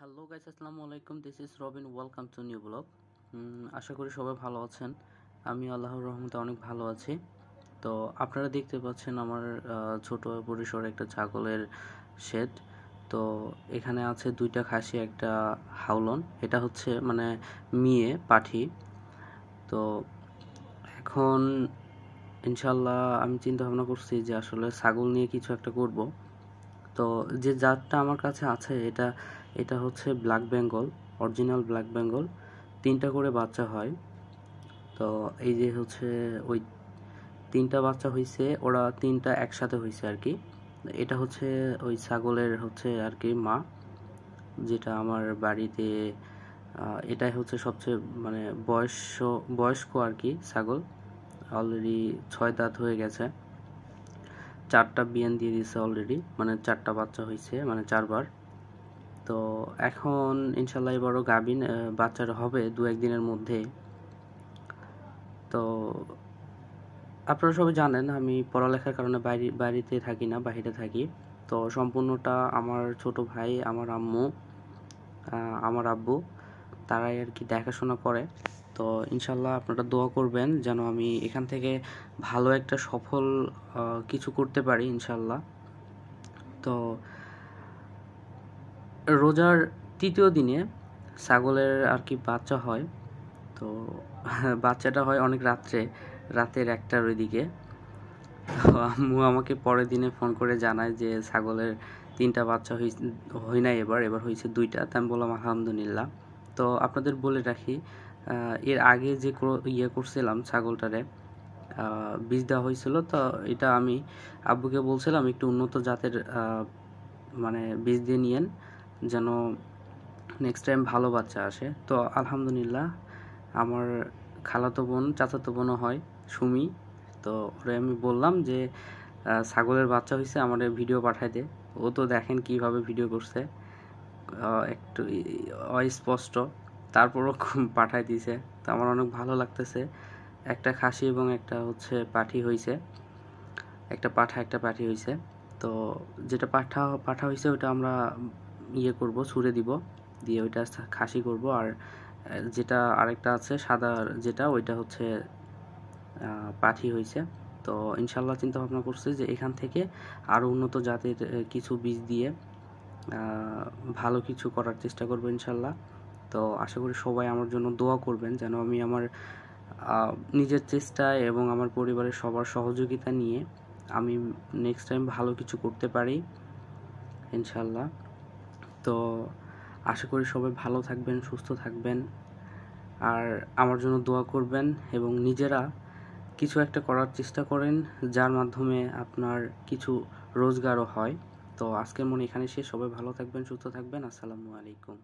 Hello guys, আসসালামু আলাইকুম। This is Robin, welcome to new blog. আশা করি সবাই ভালো আছেন। আমি আল্লাহর রহমতে অনেক ভালো আছি। তো আপনারা দেখতে পাচ্ছেন আমার ছোট পরিসরে একটা ছাগলের শেড। তো এখানে আছে দুইটা খাসি, একটা হাউলন। এটা হচ্ছে মানে মেয়ে পাঠি। তো এখন ইনশাল্লাহ আমি চিন্তা ভাবনা করছি যে আসলে ছাগল নিয়ে কিছু একটা করব। তো যে জাতটা আমার কাছে আছে এটা এটা হচ্ছে black Bengal, original black Bengal. 3টা করে বাচ্চা হয়। তো এই যে হচ্ছে ওই 3টা বাচ্চা হয়েছে, ওরা 3টা একসাথে হয়েছে আর কি। এটা হচ্ছে ওই ছাগলের হচ্ছে আর কি মা, যেটা আমার বাড়িতে এটাই হচ্ছে সবচেয়ে মানে বয়স্ক আর কি ছাগল। অলরেডি 6 দাঁত হয়ে গেছে, 4টা বিয়ান দিয়ে দিয়েছে অলরেডি, মানে 4টা বাচ্চা হয়েছে, মানে 4বার। তো এখন ইনশাল্লাহ এবারও গাভিন বাচ্চারা হবে 2-1 দিনের মধ্যে। তো আপনারা সবাই জানেন আমি পড়ালেখার কারণে বাড়িতে থাকি না, বাইরে থাকি। তো সম্পূর্ণটা আমার ছোট ভাই, আমার আম্মু, আমার আব্বু, তারাই আর কি দেখাশোনা করে। তো ইনশাল্লাহ আপনারা দোয়া করবেন যেন আমি এখান থেকে ভালো একটা সফল কিছু করতে পারি ইনশাল্লাহ। তো রোজার 3য় দিনে ছাগলের আর কি বাচ্চা হয়। তো বাচ্চাটা হয় অনেক রাতের 1টার ওইদিকে। তো আম্মু আমাকে পরের দিনে ফোন করে জানায় যে ছাগলের 3টা বাচ্চা হয় নাই, এবার হয়েছে 2টা। তা আমি বললাম আলহামদুলিল্লাহ। তো আপনাদের বলে রাখি, এর আগে যে করছিলাম ছাগলটারে, বীজ দেওয়া হয়েছিল। তো এটা আমি আব্বুকে বলছিলাম একটু উন্নত জাতের মানে বীজ দিয়ে নিয়েন, যেন নেক্সট টাইম ভালো বাচ্চা আসে। তো আলহামদুলিল্লাহ আমার খালাতো বোন, চাচাতো বোনও হয়, সুমি। তো ওরে আমি বললাম যে ছাগলের বাচ্চা হয়েছে, আমার ভিডিও পাঠাই দে। ও তো দেখেন কিভাবে ভিডিও করছে, একটু অস্পষ্ট, তারপরও পাঠাই দিয়েছে। তো আমার অনেক ভালো লাগতেছে। একটা খাসি এবং একটা হচ্ছে পাঠি হয়েছে, একটা পাঠি হয়েছে। তো যেটা পাঠা হয়েছে ওটা আমরা করব, ছুঁড়ে দিব, দিয়ে ওইটা খাসি করব। আর যেটা আরেকটা আছে সাদা, যেটা ওইটা হচ্ছে পাঠি হয়েছে। তো ইনশাল্লাহ চিন্তা ভাবনা করছি যে এখান থেকে আরও উন্নত জাতের কিছু বীজ দিয়ে ভালো কিছু করার চেষ্টা করব ইনশাল্লাহ। তো আশা করি সবাই আমার জন্য দোয়া করবেন যেন আমি আমার নিজের চেষ্টায় এবং আমার পরিবারের সবার সহযোগিতা নিয়ে আমি নেক্সট টাইম ভালো কিছু করতে পারি ইনশাল্লাহ। তো আশা করি সবাই ভালো থাকবেন, সুস্থ থাকবেন, আর আমার জন্য দোয়া করবেন এবং নিজেরা কিছু একটা করার চেষ্টা করেন যার মাধ্যমে আপনার কিছু রোজগারও হয়। তো আজকের মনে এখানে শেষ। সবাই ভালো থাকবেন, সুস্থ থাকবেন। আসসালামু আলাইকুম।